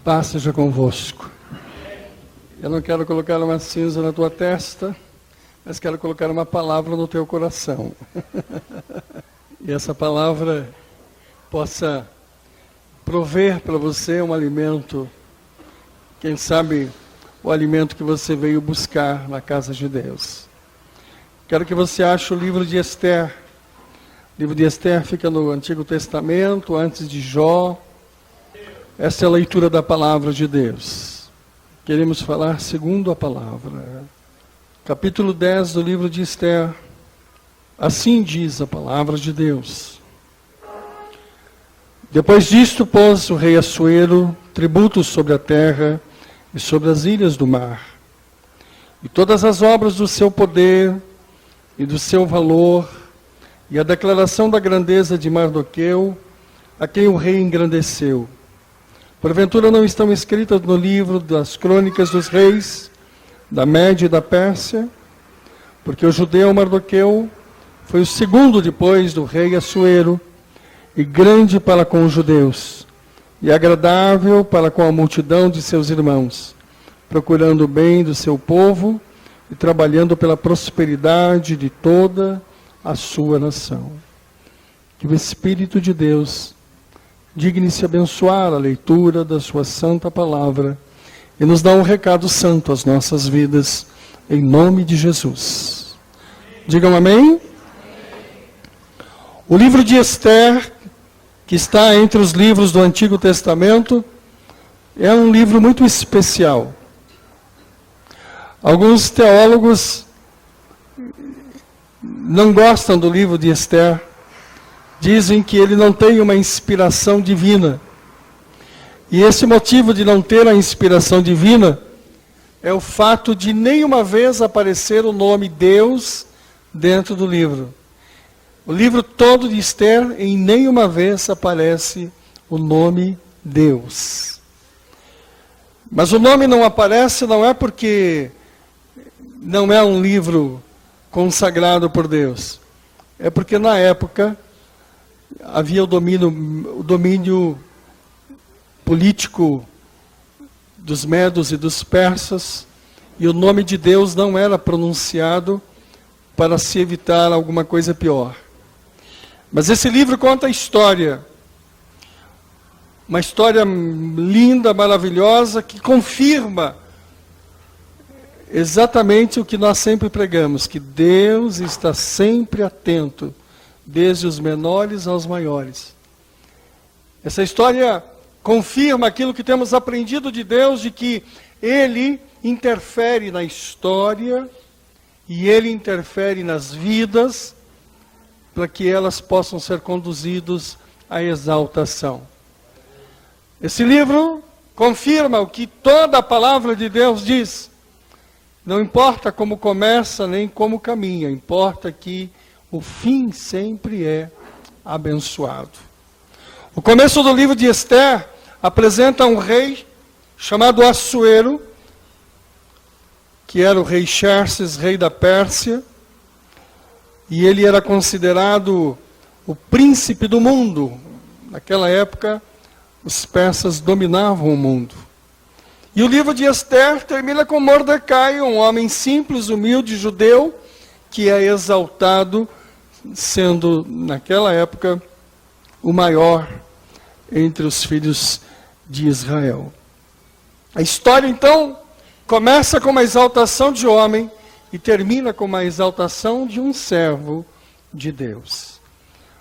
Paz seja convosco. Eu não quero colocar uma cinza na tua testa, mas quero colocar uma palavra no teu coração. E essa palavra possa prover para você um alimento, quem sabe o alimento que você veio buscar na casa de Deus. Quero que você ache o livro de Esther. O livro de Esther fica no Antigo Testamento, antes de Jó. Essa é a leitura da palavra de Deus. Queremos falar segundo a palavra. Capítulo 10 do livro de Esther. Assim diz a palavra de Deus. Depois disto pôs o rei Assuero tributos sobre a terra e sobre as ilhas do mar. E todas as obras do seu poder e do seu valor, e a declaração da grandeza de Mardoqueu, a quem o rei engrandeceu. Porventura não estão escritas no livro das crônicas dos reis, da Média e da Pérsia? Porque o judeu Mardoqueu foi o segundo depois do rei Assuero, e grande para com os judeus, e agradável para com a multidão de seus irmãos, procurando o bem do seu povo e trabalhando pela prosperidade de toda a sua nação. Que o Espírito de Deus digne-se abençoar a leitura da sua santa palavra e nos dá um recado santo às nossas vidas, em nome de Jesus. Digam amém? O livro de Esther, que está entre os livros do Antigo Testamento, é um livro muito especial. Alguns teólogos não gostam do livro de Esther, dizem que ele não tem uma inspiração divina. E esse motivo de não ter a inspiração divina é o fato de nenhuma vez aparecer o nome Deus dentro do livro. O livro todo de Esther, em nenhuma vez aparece o nome Deus. Mas o nome não aparece não é porque não é um livro consagrado por Deus. É porque na época havia o domínio político dos medos e dos persas, e o nome de Deus não era pronunciado para se evitar alguma coisa pior. Mas esse livro conta a história, uma história linda, maravilhosa, que confirma exatamente o que nós sempre pregamos, que Deus está sempre atento, desde os menores aos maiores. Essa história confirma aquilo que temos aprendido de Deus, de que Ele interfere na história e Ele interfere nas vidas, para que elas possam ser conduzidas à exaltação. Esse livro confirma o que toda a palavra de Deus diz. Não importa como começa, nem como caminha, importa que o fim sempre é abençoado. O começo do livro de Esther apresenta um rei chamado Assuero, que era o rei Xerxes, rei da Pérsia, e ele era considerado o príncipe do mundo. Naquela época, os persas dominavam o mundo. E o livro de Esther termina com Mordecai, um homem simples, humilde, judeu, que é exaltado, sendo, naquela época, o maior entre os filhos de Israel. A história, então, começa com uma exaltação de homem e termina com uma exaltação de um servo de Deus.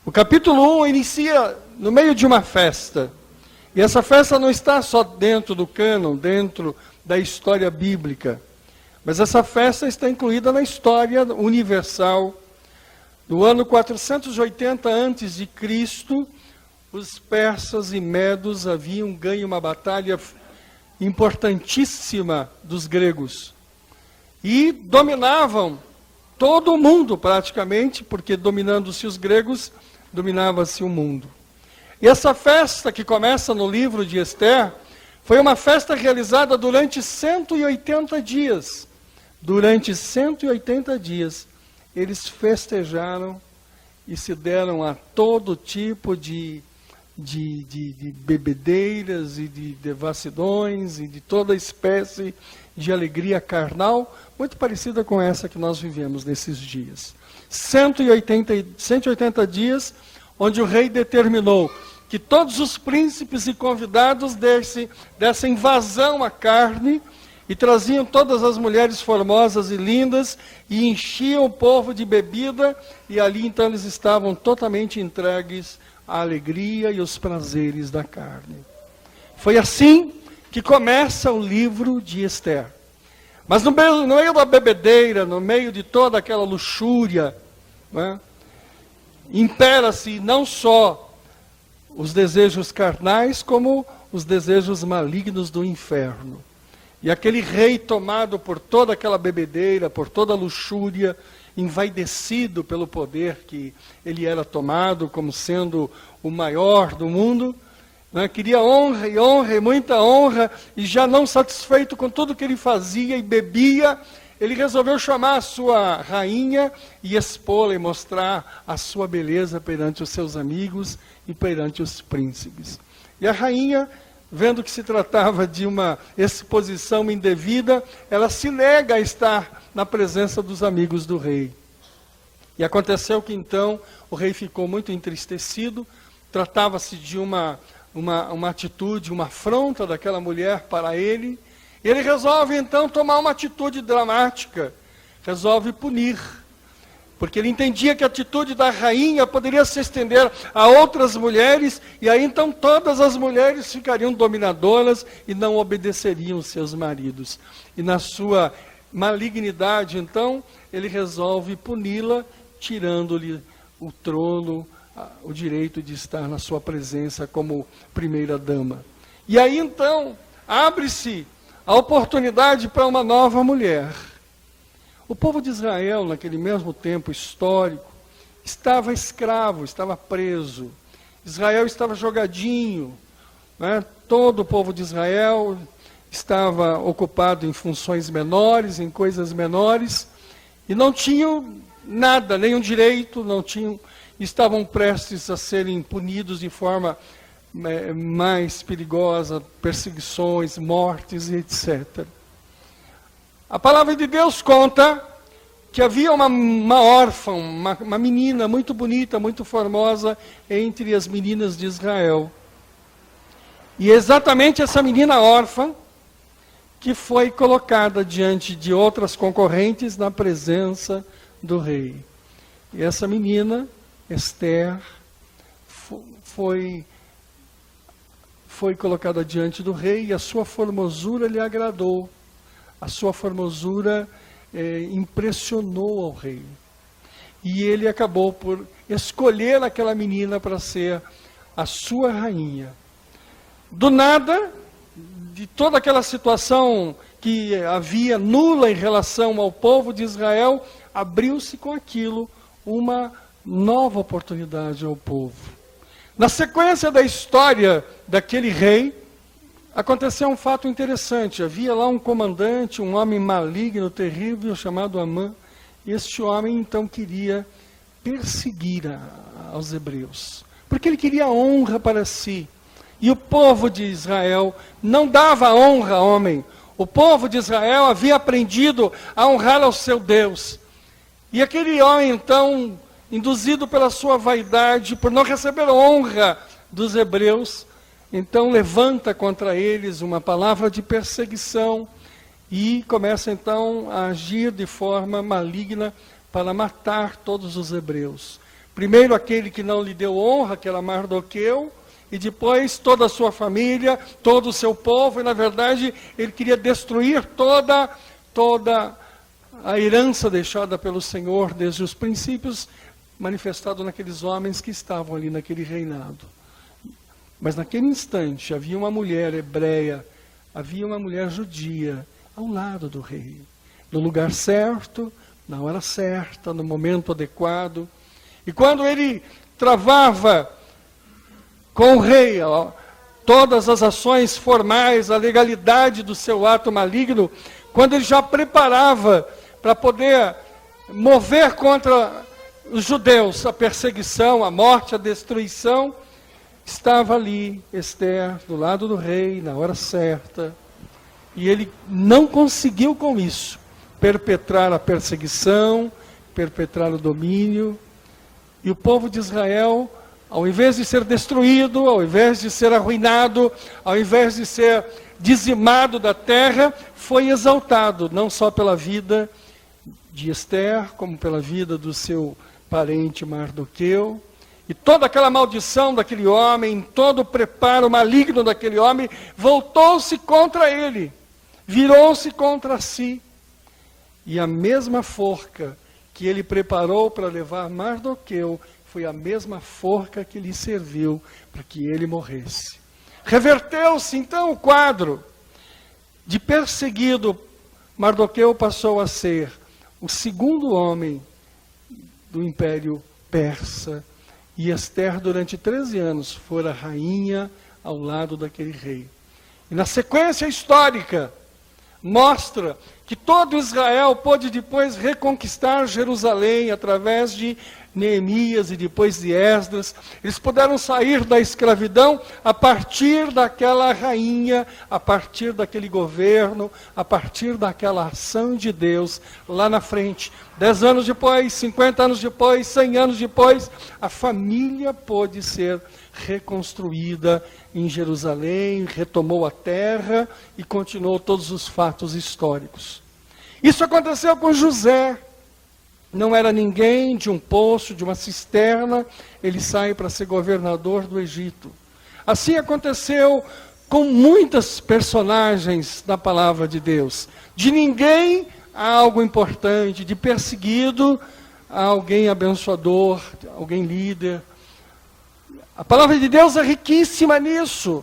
O capítulo 1 inicia no meio de uma festa. E essa festa não está só dentro do cânon, dentro da história bíblica, mas essa festa está incluída na história universal. No ano 480 a.C., os persas e medos haviam ganho uma batalha importantíssima dos gregos. E dominavam todo o mundo praticamente, porque dominando-se os gregos, dominava-se o mundo. E essa festa que começa no livro de Esther, foi uma festa realizada durante 180 dias. Durante 180 dias, eles festejaram e se deram a todo tipo de de bebedeiras e de devassidões e de toda espécie de alegria carnal, muito parecida com essa que nós vivemos nesses dias. 180 dias, onde o rei determinou que todos os príncipes e convidados dessem vazão à carne e traziam todas as mulheres formosas e lindas e enchiam o povo de bebida, e ali então eles estavam totalmente entregues à alegria e aos prazeres da carne. Foi assim que começa o livro de Esther. Mas no meio da bebedeira, no meio de toda aquela luxúria, né, impera-se não só os desejos carnais, como os desejos malignos do inferno. E aquele rei, tomado por toda aquela bebedeira, por toda a luxúria, envaidecido pelo poder que ele era tomado como sendo o maior do mundo, né, queria honra e muita honra, e já não satisfeito com tudo que ele fazia e bebia, ele resolveu chamar a sua rainha e expô-la e mostrar a sua beleza perante os seus amigos e perante os príncipes. E a rainha, vendo que se tratava de uma exposição indevida, ela se nega a estar na presença dos amigos do rei. E aconteceu que então o rei ficou muito entristecido, tratava-se de uma atitude, uma afronta daquela mulher para ele. Ele resolve então tomar uma atitude dramática, resolve punir. Porque ele entendia que a atitude da rainha poderia se estender a outras mulheres, e aí então todas as mulheres ficariam dominadoras e não obedeceriam seus maridos. E na sua malignidade, então, ele resolve puni-la, tirando-lhe o trono, o direito de estar na sua presença como primeira dama. E aí então, abre-se a oportunidade para uma nova mulher. O povo de Israel, naquele mesmo tempo histórico, estava escravo, estava preso. Israel estava jogadinho, né? Todo o povo de Israel estava ocupado em funções menores, em coisas menores, e não tinham nada, nenhum direito, estavam prestes a serem punidos de forma mais perigosa, perseguições, mortes e etc. A palavra de Deus conta que havia uma órfã, uma menina muito bonita, muito formosa, entre as meninas de Israel. E exatamente essa menina órfã que foi colocada diante de outras concorrentes na presença do rei. E essa menina, Esther, foi colocada diante do rei, e a sua formosura lhe agradou. A sua formosura impressionou ao rei. E ele acabou por escolher aquela menina para ser a sua rainha. Do nada, de toda aquela situação que havia nula em relação ao povo de Israel, abriu-se com aquilo uma nova oportunidade ao povo. Na sequência da história daquele rei, aconteceu um fato interessante. Havia lá um comandante, um homem maligno, terrível, chamado Amã. E este homem, então, queria perseguir aos hebreus, porque ele queria honra para si. E o povo de Israel não dava honra a homem. O povo de Israel havia aprendido a honrar ao seu Deus. E aquele homem, então, induzido pela sua vaidade, por não receber honra dos hebreus, então levanta contra eles uma palavra de perseguição e começa então a agir de forma maligna para matar todos os hebreus. Primeiro aquele que não lhe deu honra, que era Mardoqueu, e depois toda a sua família, todo o seu povo, e na verdade ele queria destruir toda a herança deixada pelo Senhor desde os princípios, manifestado naqueles homens que estavam ali naquele reinado. Mas naquele instante havia uma mulher hebreia, havia uma mulher judia ao lado do rei, no lugar certo, na hora certa, no momento adequado. E quando ele travava com o rei todas as ações formais, a legalidade do seu ato maligno, quando ele já preparava para poder mover contra os judeus a perseguição, a morte, a destruição, Estava ali, Ester, do lado do rei, na hora certa, e ele não conseguiu com isso perpetrar a perseguição, perpetrar o domínio, e o povo de Israel, ao invés de ser destruído, ao invés de ser arruinado, ao invés de ser dizimado da terra, foi exaltado, não só pela vida de Ester, como pela vida do seu parente Mardoqueu. E toda aquela maldição daquele homem, todo o preparo maligno daquele homem, voltou-se contra ele, virou-se contra si. E a mesma forca que ele preparou para levar Mardoqueu, foi a mesma forca que lhe serviu para que ele morresse. Reverteu-se então o quadro. De perseguido, Mardoqueu passou a ser o segundo homem do Império Persa. E Ester, durante 13 anos, fora rainha ao lado daquele rei. E na sequência histórica, mostra que todo Israel pôde depois reconquistar Jerusalém através de Neemias e depois de Esdras. Eles puderam sair da escravidão a partir daquela rainha, a partir daquele governo, a partir daquela ação de Deus lá na frente. 10 anos depois, 50 anos depois, 100 anos depois, a família pôde ser reconstruída em Jerusalém, retomou a terra e continuou todos os fatos históricos. Isso aconteceu com José. Não era ninguém, de um poço, de uma cisterna, ele sai para ser governador do Egito. Assim aconteceu com muitas personagens da palavra de Deus. De ninguém a algo importante, de perseguido a alguém abençoador, alguém líder. A palavra de Deus é riquíssima nisso.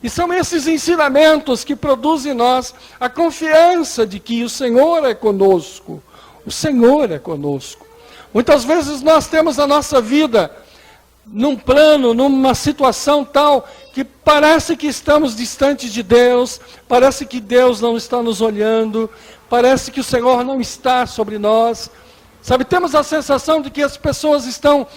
E são esses ensinamentos que produzem em nós a confiança de que o Senhor é conosco. O Senhor é conosco. Muitas vezes nós temos a nossa vida num plano, numa situação tal, que parece que estamos distantes de Deus, parece que Deus não está nos olhando, parece que o Senhor não está sobre nós. Sabe, temos a sensação de que as pessoas estão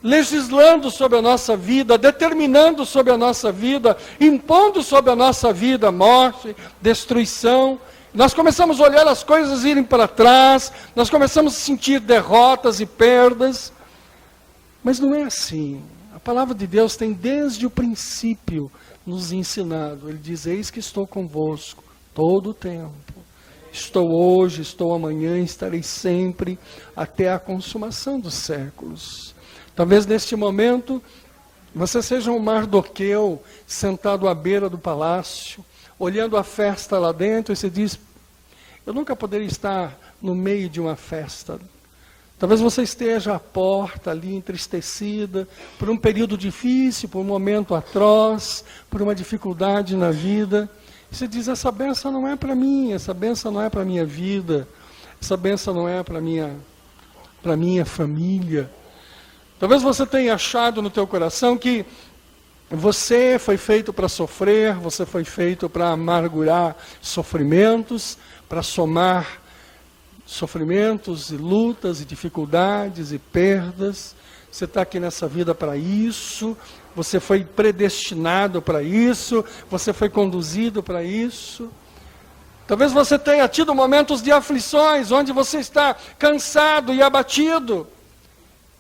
legislando sobre a nossa vida, determinando sobre a nossa vida, impondo sobre a nossa vida morte, destruição. Nós começamos a olhar as coisas irem para trás, nós começamos a sentir derrotas e perdas, mas não é assim. A palavra de Deus tem desde o princípio nos ensinado. Ele diz: eis que estou convosco todo o tempo. Estou hoje, estou amanhã, estarei sempre até a consumação dos séculos. Talvez neste momento você seja um Mardoqueu sentado à beira do palácio, olhando a festa lá dentro, e você diz: eu nunca poderia estar no meio de uma festa. Talvez você esteja à porta ali, entristecida, por um período difícil, por um momento atroz, por uma dificuldade na vida. E você diz: essa bênção não é para mim, essa bênção não é para a minha vida, essa bênção não é para a minha família. Talvez você tenha achado no teu coração que você foi feito para sofrer, você foi feito para amargurar sofrimentos, para somar sofrimentos e lutas e dificuldades e perdas. Você está aqui nessa vida para isso, você foi predestinado para isso, você foi conduzido para isso. Talvez você tenha tido momentos de aflições, onde você está cansado e abatido.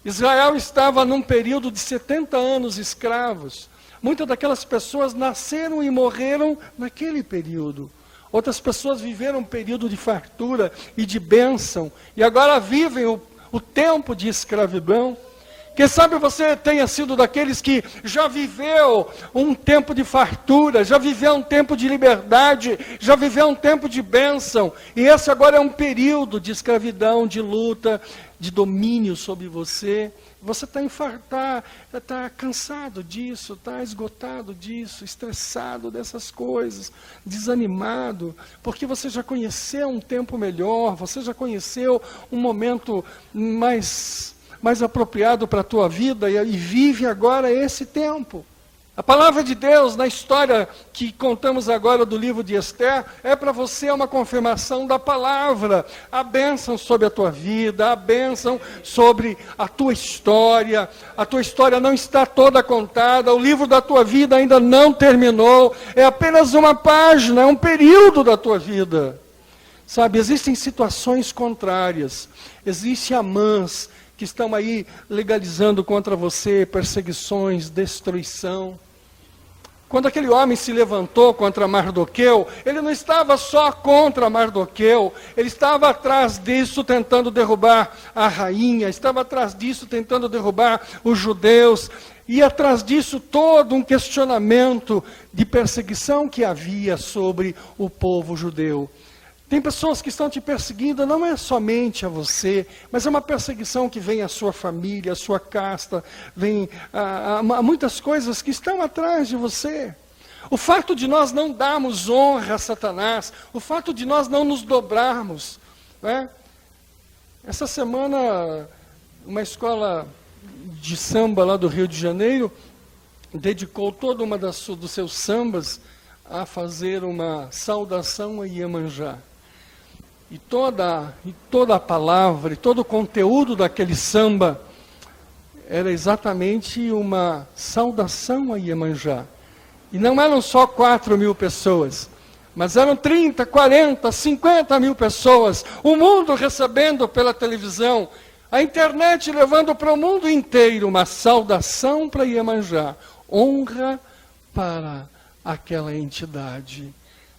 Israel estava num período de 70 anos escravos. Muitas daquelas pessoas nasceram e morreram naquele período. Outras pessoas viveram um período de fartura e de bênção, e agora vivem o tempo de escravidão. Quem sabe você tenha sido daqueles que já viveu um tempo de fartura, já viveu um tempo de liberdade, já viveu um tempo de bênção, e esse agora é um período de escravidão, de luta, de domínio sobre você. Você está cansado disso, está esgotado disso, estressado dessas coisas, desanimado, porque você já conheceu um tempo melhor, você já conheceu um momento mais apropriado para a tua vida e vive agora esse tempo. A palavra de Deus, na história que contamos agora do livro de Esther, é para você uma confirmação da palavra. A bênção sobre a tua vida, a bênção sobre a tua história. A tua história não está toda contada, o livro da tua vida ainda não terminou. É apenas uma página, é um período da tua vida. Sabe, existem situações contrárias, existem Amãs que estão aí legalizando contra você perseguições, destruição. Quando aquele homem se levantou contra Mardoqueu, ele não estava só contra Mardoqueu, ele estava atrás disso tentando derrubar a rainha, estava atrás disso tentando derrubar os judeus, e atrás disso todo um questionamento de perseguição que havia sobre o povo judeu. Tem pessoas que estão te perseguindo, não é somente a você, mas é uma perseguição que vem à sua família, à sua casta, vem a muitas coisas que estão atrás de você. O fato de nós não darmos honra a Satanás, o fato de nós não nos dobrarmos. Né? Essa semana, uma escola de samba lá do Rio de Janeiro dedicou toda uma dos seus sambas a fazer uma saudação a Iemanjá. E toda a palavra, e todo o conteúdo daquele samba era exatamente uma saudação a Iemanjá. E não eram só 4.000 pessoas, mas eram 30, 40, 50 mil pessoas. O mundo recebendo pela televisão, a internet levando para o mundo inteiro uma saudação para Iemanjá. Honra para aquela entidade.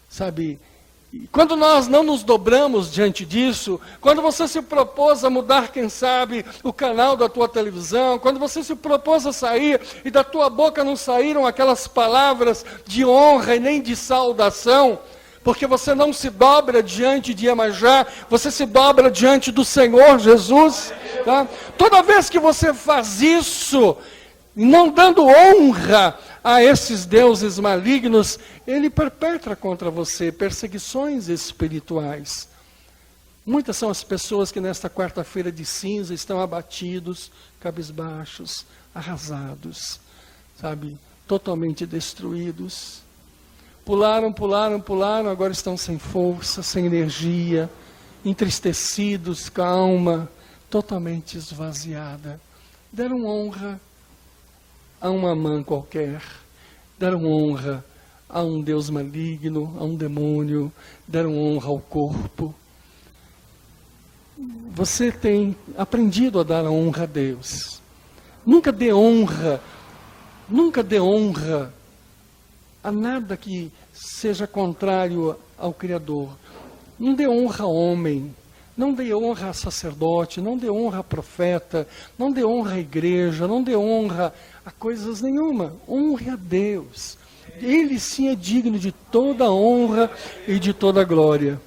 Sabe, quando nós não nos dobramos diante disso, quando você se propôs a mudar, quem sabe, o canal da tua televisão, quando você se propôs a sair e da tua boca não saíram aquelas palavras de honra e nem de saudação, porque você não se dobra diante de Iemanjá, você se dobra diante do Senhor Jesus. Tá? Toda vez que você faz isso, não dando honra a esses deuses malignos, ele perpetra contra você perseguições espirituais. Muitas são as pessoas que nesta quarta-feira de cinza estão abatidos, cabisbaixos, arrasados, sabe, totalmente destruídos. Pularam, agora estão sem força, sem energia, entristecidos, com a alma totalmente esvaziada. Deram honra a uma Amã qualquer, deram honra a um Deus maligno, a um demônio, deram honra ao corpo. Você tem aprendido a dar honra a Deus. Nunca dê honra a nada que seja contrário ao Criador. Não dê honra a homem, não dê honra a sacerdote, não dê honra a profeta, não dê honra à igreja, não dê honra a coisas nenhuma. Honre a Deus. Ele sim é digno de toda honra e de toda glória.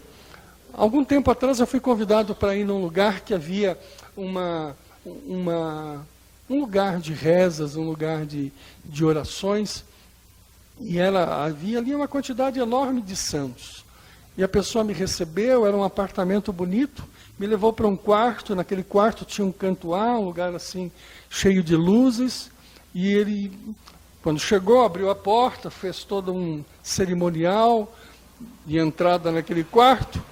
Algum tempo atrás eu fui convidado para ir num lugar que havia um lugar de rezas, um lugar de orações, e havia ali uma quantidade enorme de santos. E a pessoa me recebeu, era um apartamento bonito, me levou para um quarto, naquele quarto tinha um cantoar, um lugar assim, cheio de luzes, e ele, quando chegou, abriu a porta, fez todo um cerimonial de entrada naquele quarto,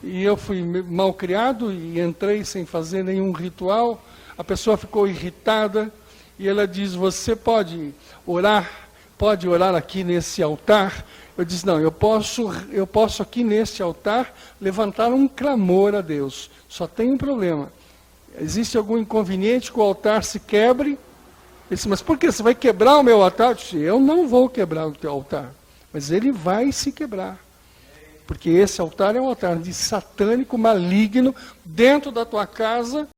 e eu fui mal criado e entrei sem fazer nenhum ritual. A pessoa ficou irritada, e ela diz, você pode orar aqui nesse altar? Eu disse, não, eu posso aqui neste altar levantar um clamor a Deus. Só tem um problema. Existe algum inconveniente que o altar se quebre? Ele disse, mas por que? Você vai quebrar o meu altar? Eu disse, eu não vou quebrar o teu altar, mas ele vai se quebrar. Porque esse altar é um altar de satânico, maligno, dentro da tua casa.